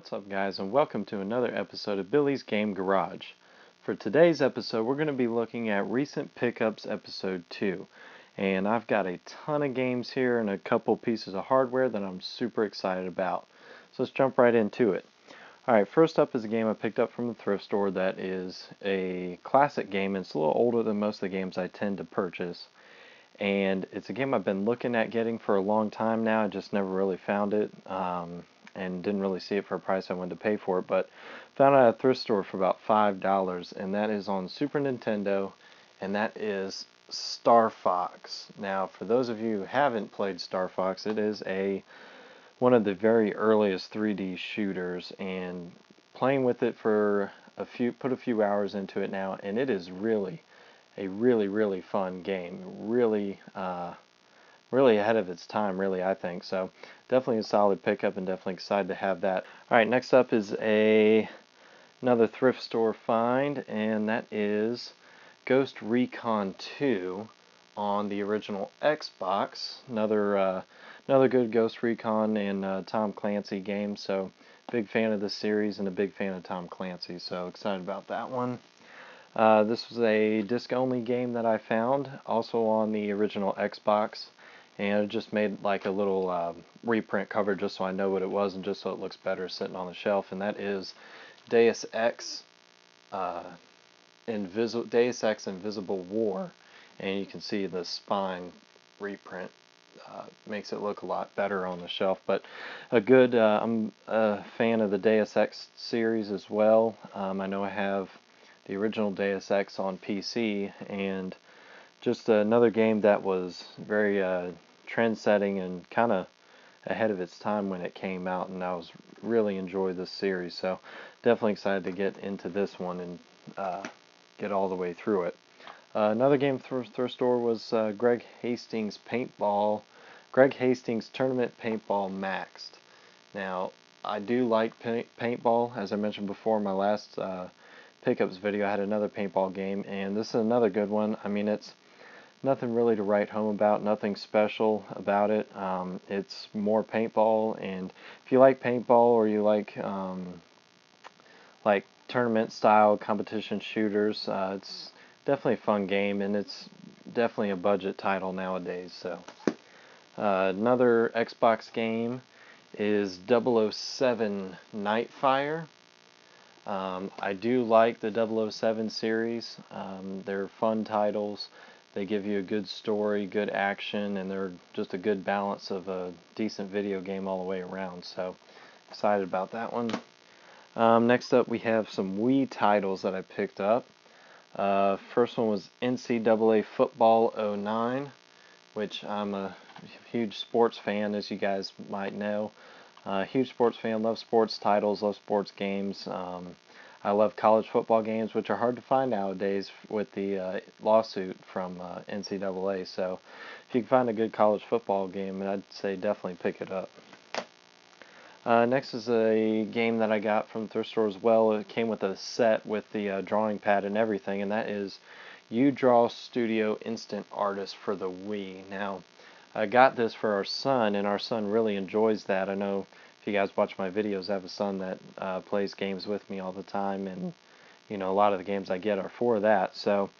What's up, guys, and welcome to another episode of Billy's Game Garage. For today's episode, we're going to be looking at Recent Pickups Episode 2. And I've got a ton of games here and a couple pieces of hardware that I'm super excited about. So let's jump right into it. Alright, first up is a game I picked up from the thrift store that is a classic game. It's a little older than most of the games I tend to purchase. And it's a game I've been looking at getting for a long time now. I just never really found it. And didn't really see it for a price I wanted to pay for it, but found it at a thrift store for about $5, and that is on Super Nintendo, and that is Star Fox. Now, for those of you who haven't played Star Fox, it is one of the very earliest 3D shooters, and playing with it for put a few hours into it now, and it is really a really fun game. Really ahead of its time, really, I think. So definitely a solid pickup and definitely excited to have that. Alright, next up is another thrift store find, and that is Ghost Recon 2 on the original Xbox. Another good Ghost Recon and Tom Clancy game, so big fan of the series and a big fan of Tom Clancy, so excited about that one. This was a disc-only game that I found, also on the original Xbox. And I just made like a little reprint cover just so I know what it was and just so it looks better sitting on the shelf. And that is Deus Ex Invisible War. And you can see the spine reprint makes it look a lot better on the shelf. But I'm a fan of the Deus Ex series as well. I know I have the original Deus Ex on PC, and just another game that was very trend-setting and kind of ahead of its time when it came out, and I really enjoyed this series, so definitely excited to get into this one and get all the way through it. Another game for thrift store was Greg Hastings Tournament Paintball Maxed. Now, I do like paintball. As I mentioned before in my last pickups video, I had another paintball game, and this is another good one. I mean, it's nothing really to write home about, nothing special about it. It's more paintball, and if you like paintball or you like tournament style competition shooters, it's definitely a fun game, and it's definitely a budget title nowadays. So another Xbox game is 007 Nightfire. I do like the 007 series. They're fun titles. They give you a good story, good action, and they're just a good balance of a decent video game all the way around. So excited about that one. Next up, we have some Wii titles that I picked up. First one was NCAA Football 09, which I'm a huge sports fan, as you guys might know. Huge sports fan, love sports titles, love sports games. I love college football games, which are hard to find nowadays with the lawsuit from NCAA. So if you can find a good college football game, I'd say definitely pick it up. Next is a game that I got from the thrift store as well. It came with a set with the drawing pad and everything, and that is UDraw Studio Instant Artist for the Wii. Now, I got this for our son, and our son really enjoys that. I know if you guys watch my videos, I have a son that plays games with me all the time, and you know, a lot of the games I get are for that. So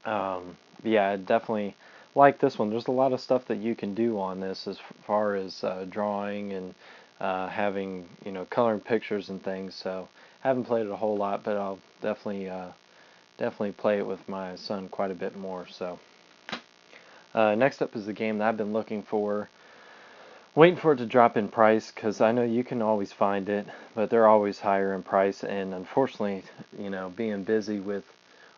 yeah, I definitely like this one. There's a lot of stuff that you can do on this as far as drawing and having, you know, coloring pictures and things. So I haven't played it a whole lot, but I'll definitely play it with my son quite a bit more. So next up is the game that I've been looking for, waiting for it to drop in price, because I know you can always find it, but they're always higher in price, and unfortunately, you know, being busy with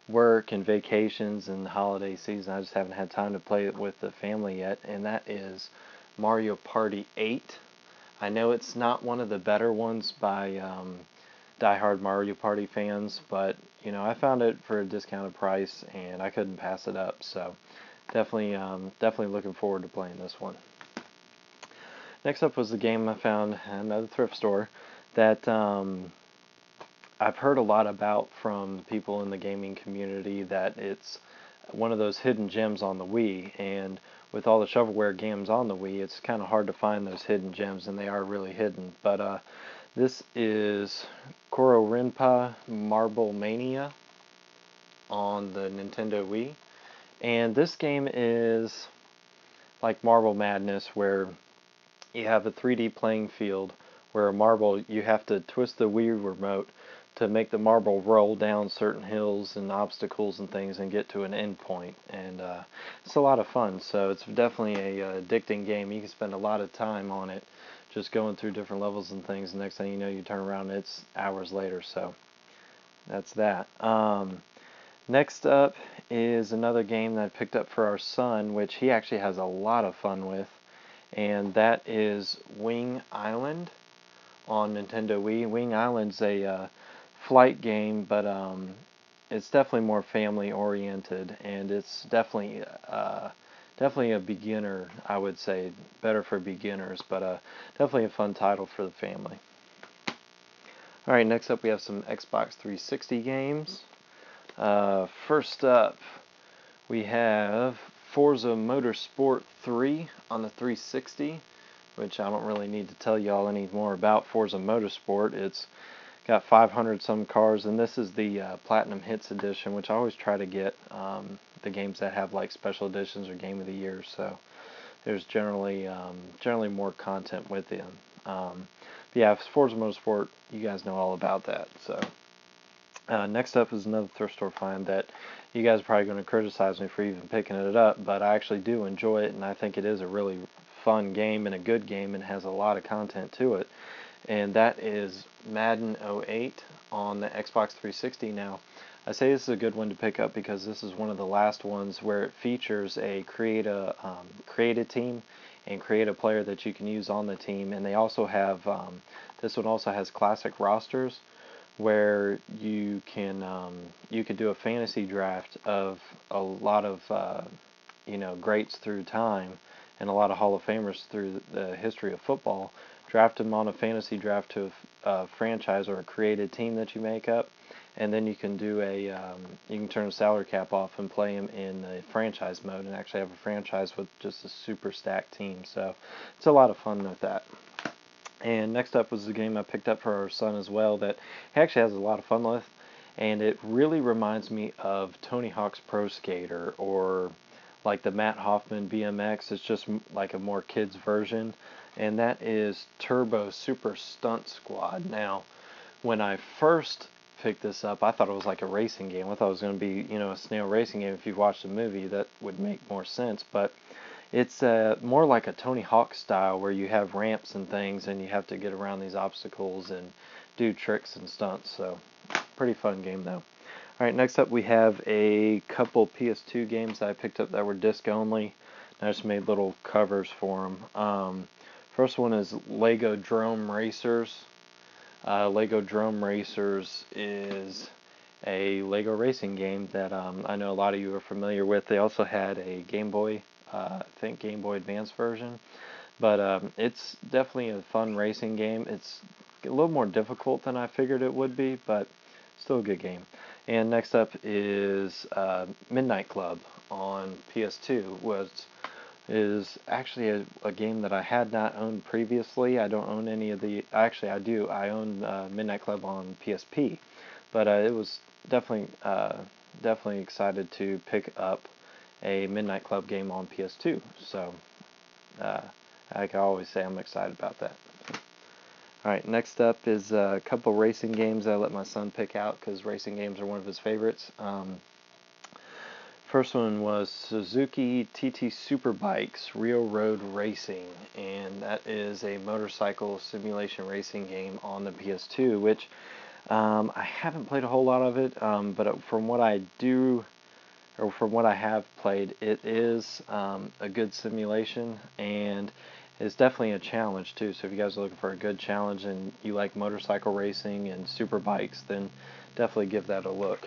work and vacations and the holiday season, I just haven't had time to play it with the family yet, and that is Mario Party 8. I know it's not one of the better ones by diehard Mario Party fans, but you know, I found it for a discounted price and I couldn't pass it up, so definitely looking forward to playing this one. Next up was the game I found at another thrift store that I've heard a lot about from people in the gaming community, that it's one of those hidden gems on the Wii, and with all the shovelware games on the Wii, it's kind of hard to find those hidden gems, and they are really hidden. But This is Koro Rinpa Marble Mania on the Nintendo Wii. And this game is like Marble Madness, where you have a 3D playing field where a marble, you have to twist the Wii remote to make the marble roll down certain hills and obstacles and things and get to an end point. And it's a lot of fun, so it's definitely a addicting game. You can spend a lot of time on it just going through different levels and things. The next thing you know, you turn around and it's hours later, so that's that. Next up is another game that I picked up for our son, which he actually has a lot of fun with, and that is Wing Island on Nintendo Wii. Wing Island's a flight game, but it's definitely more family oriented, and it's definitely definitely a beginner, I would say, better for beginners, but definitely a fun title for the family. Alright, next up we have some Xbox 360 games. First up, we have Forza Motorsport 3 on the 360, which I don't really need to tell y'all any more about Forza Motorsport. It's got 500 some cars, and this is the Platinum Hits edition, which I always try to get the games that have like special editions or Game of the Year. So there's generally more content with them. Yeah, Forza Motorsport, you guys know all about that. So next up is another thrift store find that you guys are probably going to criticize me for even picking it up, but I actually do enjoy it, and I think it is a really fun game and a good game and has a lot of content to it. And that is Madden 08 on the Xbox 360. Now, I say this is a good one to pick up because this is one of the last ones where it features a create a team and create a player that you can use on the team. And they also have this one also has classic rosters where you can do a fantasy draft of a lot of greats through time and a lot of Hall of Famers through the history of football. Draft them on a fantasy draft to a franchise or a created team that you make up, and then you can do you can turn the salary cap off and play them in the franchise mode and actually have a franchise with just a super stacked team. So it's a lot of fun with that. And next up was the game I picked up for our son as well that he actually has a lot of fun with, and it really reminds me of Tony Hawk's Pro Skater or like the Matt Hoffman BMX. It's just like a more kids version, and that is Turbo Super Stunt Squad. Now, when I first picked this up, I thought it was like a racing game. I thought it was going to be, a snail racing game. If you've watched the movie, that would make more sense, but it's more like a Tony Hawk style where you have ramps and things and you have to get around these obstacles and do tricks and stunts. So, pretty fun game though. Alright, next up we have a couple PS2 games that I picked up that were disc only. I just made little covers for them. First one is Lego Drome Racers. Lego Drome Racers is a Lego racing game that I know a lot of you are familiar with. They also had a Game Boy, I think Game Boy Advance version. But it's definitely a fun racing game. It's a little more difficult than I figured it would be, but still a good game. And next up is Midnight Club on PS2, which is actually a game that I had not owned previously. I don't own any of the... Actually, I do. I own Midnight Club on PSP. But it was definitely excited to pick up a Midnight Club game on PS2. So I can always say I'm excited about that. Alright, next up is a couple racing games that I let my son pick out because racing games are one of his favorites. First one was Suzuki TT Superbikes Real Road Racing, and that is a motorcycle simulation racing game on the PS2, which I haven't played a whole lot of it, but from what I do, or from what I have played, it is a good simulation, and it's definitely a challenge too. So if you guys are looking for a good challenge and you like motorcycle racing and super bikes, then definitely give that a look.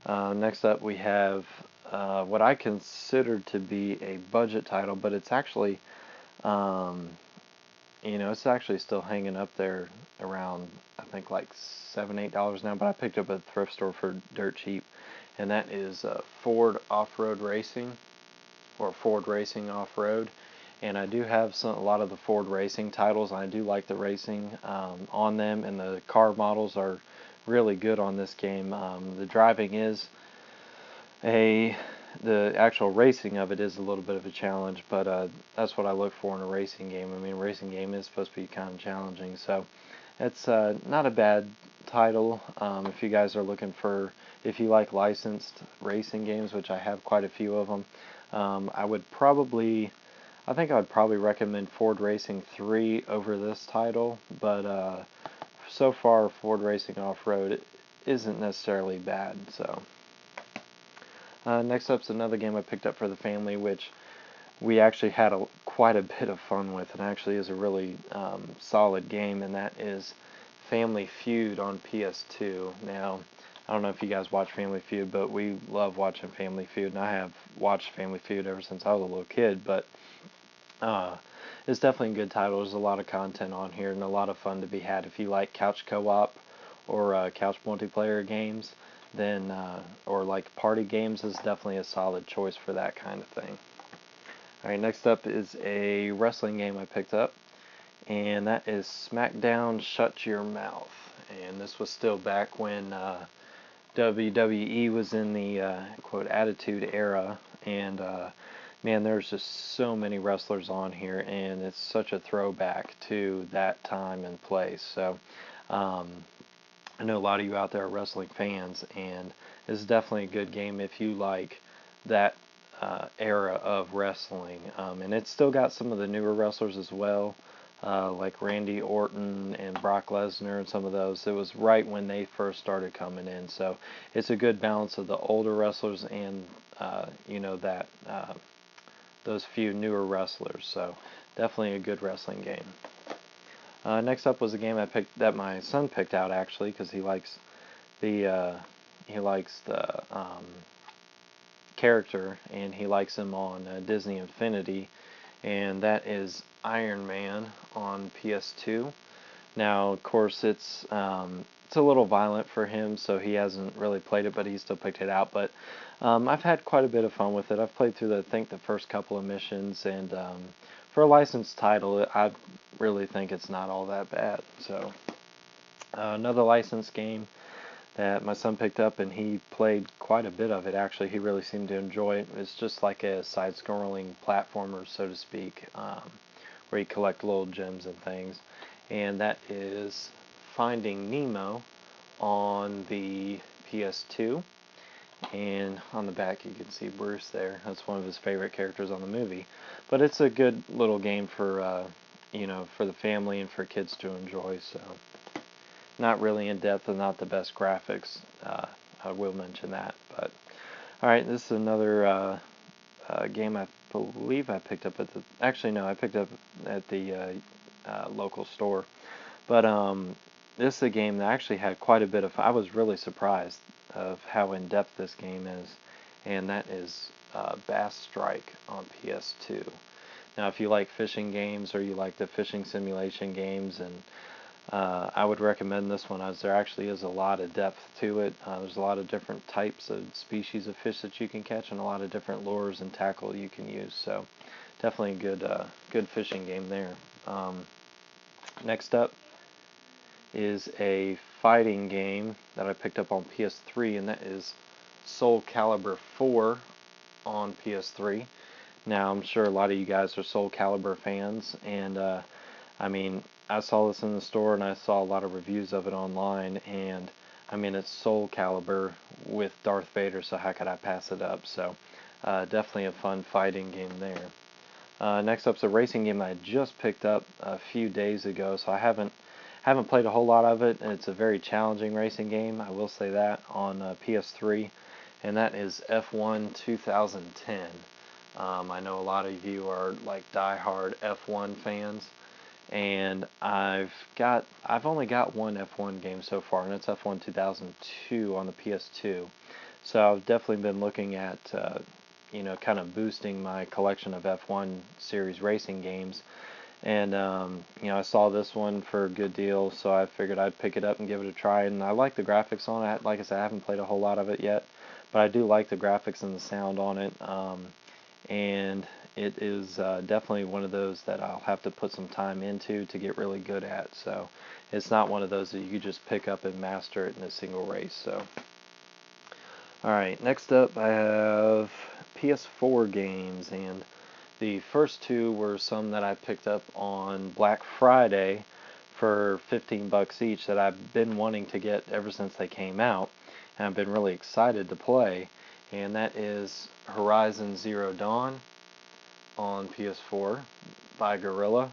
Next up we have what I consider to be a budget title, but it's actually it's actually still hanging up there around, I think, like $7-8 now, but I picked up at a thrift store for dirt cheap, and that is Ford Off-Road Racing, or Ford Racing Off-Road. and I do have a lot of the Ford racing titles. I do like the racing on them, and the car models are really good on this game. The driving is the actual racing of it is a little bit of a challenge, but that's what I look for in a racing game. I mean, a racing game is supposed to be kind of challenging, so it's not a bad title. If you guys are looking for, if you like licensed racing games, which I have quite a few of them, I think I would probably recommend Ford Racing 3 over this title, but so far Ford Racing Off-Road isn't necessarily bad, so. Next up's another game I picked up for the family, which we actually had quite a bit of fun with, and actually is a really solid game, and that is Family Feud on PS2. Now, I don't know if you guys watch Family Feud, but we love watching Family Feud, and I have watched Family Feud ever since I was a little kid, but it's definitely a good title. There's a lot of content on here and a lot of fun to be had. If you like couch co-op or couch multiplayer games, then or like party games, is definitely a solid choice for that kind of thing. Alright, next up is a wrestling game I picked up, and that is SmackDown Shut Your Mouth. And this was still back when WWE was in the quote Attitude Era, and man, there's just so many wrestlers on here, and it's such a throwback to that time and place. So I know a lot of you out there are wrestling fans, and it's definitely a good game if you like that era of wrestling. And it's still got some of the newer wrestlers as well, like Randy Orton and Brock Lesnar and some of those. It was right when they first started coming in, so it's a good balance of the older wrestlers and that those few newer wrestlers. So definitely a good wrestling game. Next up was a game that my son picked out, actually, because he likes the character, and he likes him on Disney Infinity, and that is Iron Man on PS2. Now, of course, it's a little violent for him, so he hasn't really played it, but he still picked it out. But I've had quite a bit of fun with it. I've played through I think the first couple of missions, and for a licensed title, I really think it's not all that bad. So another licensed game that my son picked up, and he played quite a bit of it. Actually, he really seemed to enjoy it. It's just like a side-scrolling platformer, so to speak, where you collect little gems and things. And that is Finding Nemo on the PS2. And on the back you can see Bruce there. That's one of his favorite characters on the movie. But it's a good little game for for the family and for kids to enjoy. So not really in depth and not the best graphics. I will mention that. But all right, this is another game I believe I picked up at the. Actually, no, I picked up at the local store. But this is a game that actually had quite a bit of. I was really surprised of how in depth this game is, and that is Bass Strike on PS2. Now, if you like fishing games or you like the fishing simulation games, and I would recommend this one, as there actually is a lot of depth to it. There's a lot of different types of species of fish that you can catch, and a lot of different lures and tackle you can use. So definitely a good fishing game there. Next up is a fighting game that I picked up on PS3, and that is Soul Calibur 4 on PS3. Now, I'm sure a lot of you guys are Soul Calibur fans, and I mean, I saw this in the store, and I saw a lot of reviews of it online, and I mean, it's Soul Calibur with Darth Vader, so how could I pass it up? So definitely a fun fighting game there. Next up's a racing game that I just picked up a few days ago, so I haven't played a whole lot of it, and it's a very challenging racing game, I will say that, on PS3, and that is F1 2010. I know a lot of you are like die-hard F1 fans, and I've only got one F1 game so far, and it's F1 2002 on the PS2. So I've definitely been looking at kind of boosting my collection of F1 series racing games. And I saw this one for a good deal, so I figured I'd pick it up and give it a try. And I like the graphics on it. Like I said, I haven't played a whole lot of it yet, but I do like the graphics and the sound on it. And it is definitely one of those that I'll have to put some time into to get really good at. So it's not one of those that you could just pick up and master it in a single race. So, all right, next up I have PS4 games, and the first two were some that I picked up on Black Friday for 15 bucks each that I've been wanting to get ever since they came out, and I've been really excited to play. And that is Horizon Zero Dawn on PS4 by Guerrilla,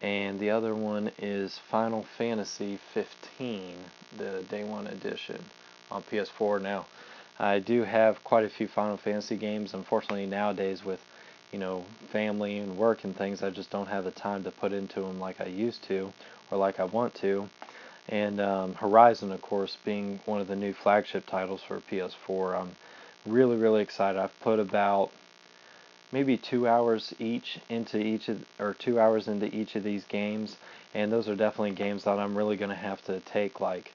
and the other one is Final Fantasy 15, the Day One edition on PS4. Now, I do have quite a few Final Fantasy games. Unfortunately, nowadays with family and work and things, I just don't have the time to put into them like I used to or like I want to. And Horizon, of course, being one of the new flagship titles for PS4, I'm really, really excited. I've put about maybe 2 hours into each of these games, and those are definitely games that I'm really going to have to take like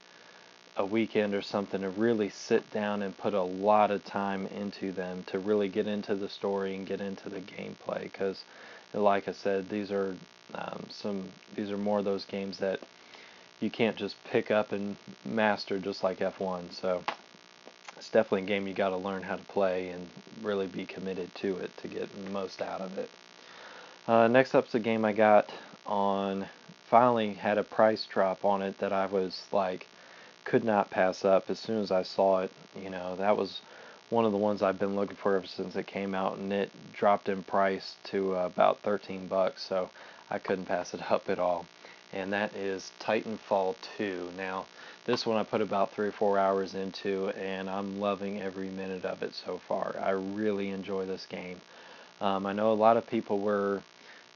a weekend or something to really sit down and put a lot of time into them to really get into the story and get into the gameplay, because like I said, these are more of those games that you can't just pick up and master just like F1. So it's definitely a game you got to learn how to play and really be committed to it to get the most out of it. Next up's a game I got on, finally had a price drop on it that I was like, could not pass up as soon as I saw it. That was one of the ones I've been looking for ever since it came out, and it dropped in price to about 13 bucks, so I couldn't pass it up at all. And that is Titanfall 2. Now, this one I put about 3 or 4 hours into, and I'm loving every minute of it so far. I really enjoy this game. I know a lot of people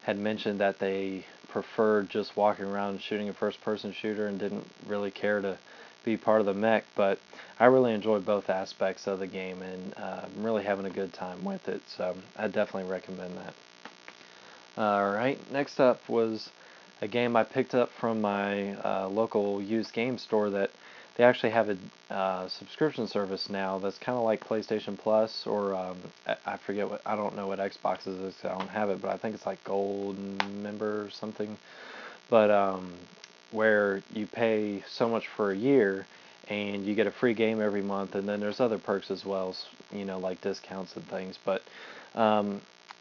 had mentioned that they preferred just walking around and shooting a first-person shooter and didn't really care to be part of the mech, but I really enjoy both aspects of the game, and I'm really having a good time with it, so I definitely recommend that. Alright, next up was a game I picked up from my local used game store that they actually have a subscription service now that's kind of like PlayStation Plus, or I forget I don't know what Xbox is, I don't have it, but I think it's like Gold Member or something. But where you pay so much for a year and you get a free game every month, and then there's other perks as well, like discounts and things. But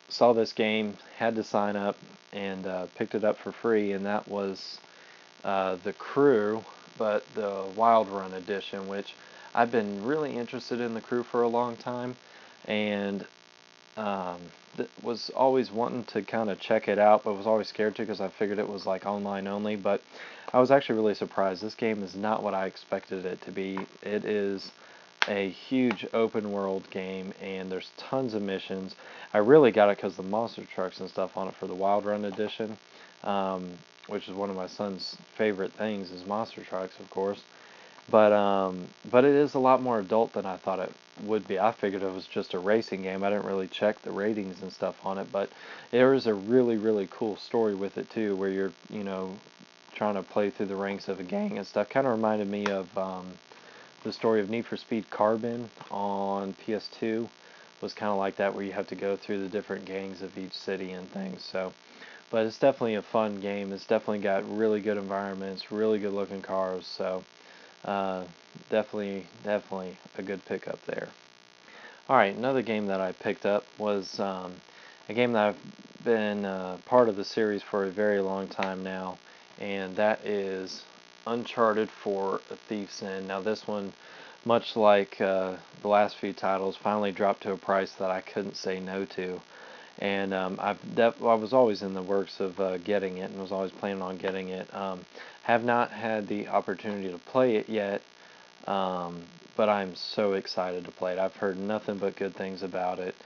saw this game, had to sign up, and picked it up for free, and that was The Crew, but the Wild Run edition, which I've been really interested in The Crew for a long time, and was always wanting to kind of check it out, but was always scared to because I figured it was like online only. But I was actually really surprised. This game is not what I expected it to be. It is a huge open world game, and there's tons of missions. I really got it because the monster trucks and stuff on it for the Wild Run edition, which is one of my son's favorite things, is monster trucks, of course. But it is a lot more adult than I thought it would be. I figured it was just a racing game. I didn't really check the ratings and stuff on it, but there is a really, really cool story with it too, where you're trying to play through the ranks of a gang and stuff. Kind of reminded me of the story of Need for Speed Carbon on PS2. Was kind of like that, where you have to go through the different gangs of each city and things. So, but it's definitely a fun game. It's definitely got really good environments, really good looking cars. So definitely a good pickup there. Alright, another game that I picked up was a game that I've been part of the series for a very long time now, and that is Uncharted 4: A Thief's End. Now this one, much like the last few titles, finally dropped to a price that I couldn't say no to. And I was always in the works of getting it, and was always planning on getting it. Have not had the opportunity to play it yet, but I'm so excited to play it. I've heard nothing but good things about it,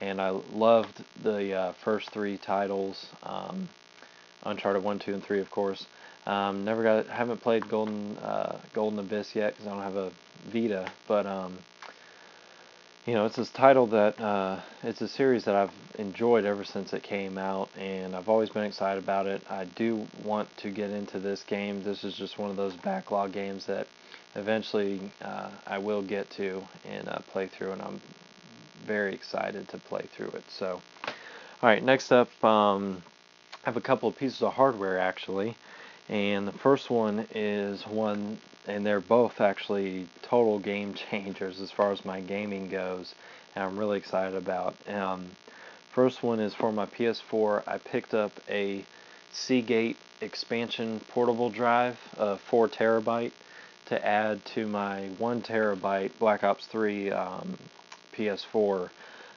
and I loved the first three titles, Uncharted 1, 2, and 3, of course. Haven't played Golden Abyss yet because I don't have a Vita, but it's this title that it's a series that I've enjoyed ever since it came out, and I've always been excited about it. I do want to get into this game. This is just one of those backlog games that eventually I will get to and play through, and I'm very excited to play through it. So, Alright, next up, I have a couple of pieces of hardware actually. And the first one is one, and they're both actually total game changers as far as my gaming goes, and I'm really excited about. First one is for my PS4. I picked up a Seagate expansion portable drive, 4 terabyte, to add to my 1 terabyte Black Ops 3 PS4,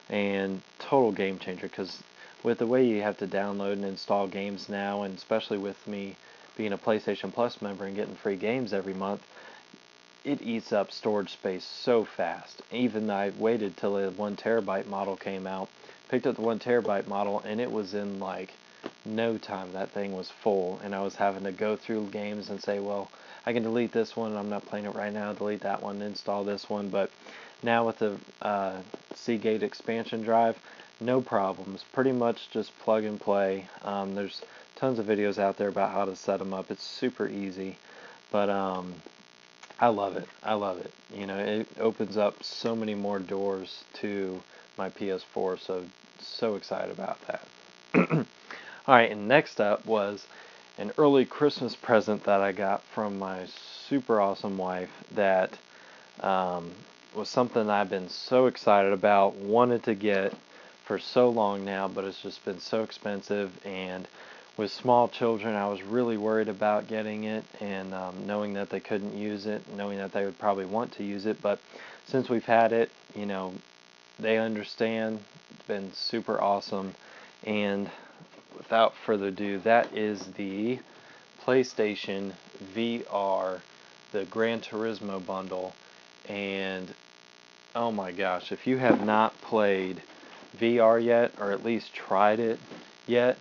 and total game changer because with the way you have to download and install games now, and especially with me being a PlayStation Plus member and getting free games every month, it eats up storage space so fast. Even I waited till the 1 terabyte model came out, picked up the 1 terabyte model, and it was in like no time that thing was full, and I was having to go through games and say, well, I can delete this one, I'm not playing it right now, delete that one, install this one. But now with the Seagate expansion drive, no problems. Pretty much just plug and play. There's tons of videos out there about how to set them up. It's super easy, but I love it. I love it. You know, it opens up so many more doors to my PS4, so excited about that. Alright, and next up was an early Christmas present that I got from my super awesome wife that was something I've been so excited about, wanted to get for so long now, but it's just been so expensive, and with small children I was really worried about getting it, and knowing that they couldn't use it, knowing that they would probably want to use it, but since we've had it, you know, they understand. It's been super awesome, and without further ado, that is the PlayStation VR, the Gran Turismo bundle. And oh my gosh, if you have not played VR yet, or at least tried it yet,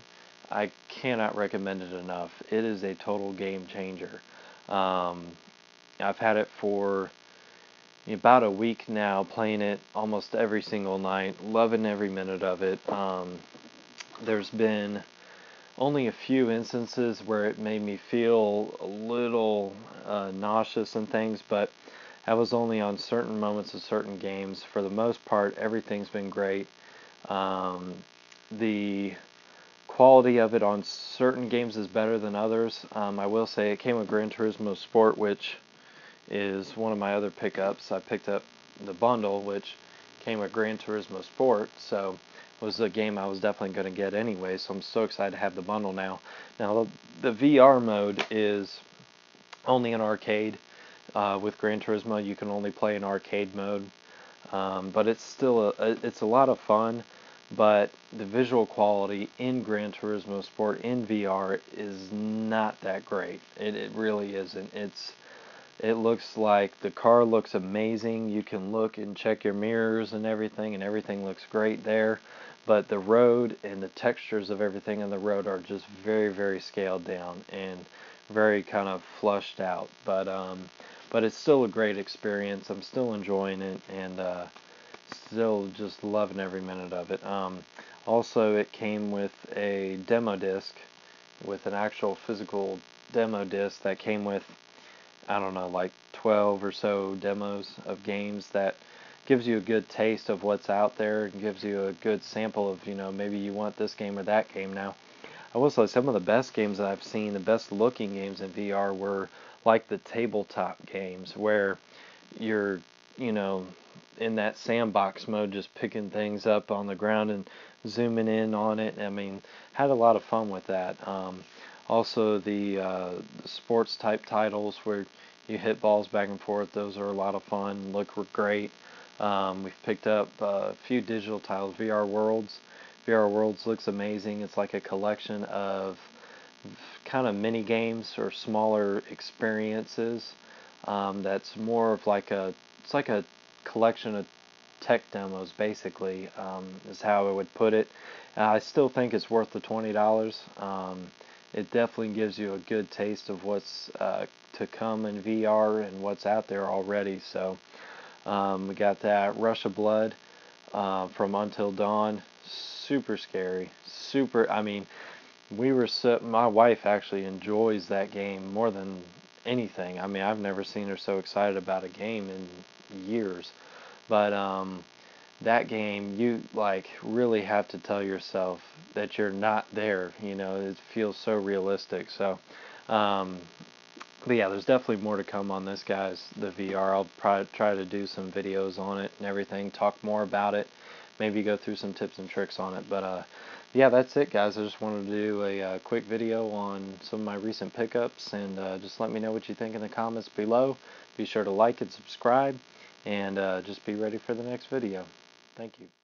I cannot recommend it enough. It is a total game changer. I've had it for about a week now, playing it almost every single night, loving every minute of it. There's been only a few instances where it made me feel a little nauseous and things, but that was only on certain moments of certain games. For the most part, everything's been great. The quality of it on certain games is better than others. I will say it came with Gran Turismo Sport, which is one of my other pickups. I picked up the bundle, which came with Gran Turismo Sport, so it was a game I was definitely going to get anyway, so I'm so excited to have the bundle now. Now, the VR mode is only in arcade. With Gran Turismo, you can only play in arcade mode, but it's still it's a lot of fun. But the visual quality in Gran Turismo Sport in VR is not that great. It really isn't. It looks like the car looks amazing. You can look and check your mirrors and everything looks great there. But the road and the textures of everything on the road are just very, very scaled down and very kind of flushed out. But it's still a great experience. I'm still enjoying it, and still just loving every minute of it. Also, it came with a demo disc, with an actual physical demo disc that came with, I don't know, like 12 or so demos of games that gives you a good taste of what's out there and gives you a good sample of, you know, maybe you want this game or that game. Now, I will say some of the best games that I've seen, the best looking games in VR were like the tabletop games where you're, you know, in that sandbox mode, just picking things up on the ground and zooming in on it. I mean, had a lot of fun with that. Also, the sports type titles where you hit balls back and forth, those are a lot of fun, look great. We've picked up a few digital titles. VR Worlds. VR Worlds looks amazing. It's like a collection of kind of mini games or smaller experiences. That's more of like it's like a collection of tech demos, basically, is how I would put it. I still think it's worth the $20. It definitely gives you a good taste of what's to come in VR and what's out there already. So we got that. Rush of Blood from Until Dawn. Super scary. Super. I mean, my wife actually enjoys that game more than anything. I mean, I've never seen her so excited about a game in years. But that game, you like really have to tell yourself that you're not there. It feels so realistic. So, um, but yeah, there's definitely more to come on this, guys. The VR. I'll probably try to do some videos on it and everything. Talk more about it. Maybe go through some tips and tricks on it. But yeah, that's it, guys. I just wanted to do a quick video on some of my recent pickups, and just let me know what you think in the comments below. Be sure to like and subscribe, and just be ready for the next video. Thank you.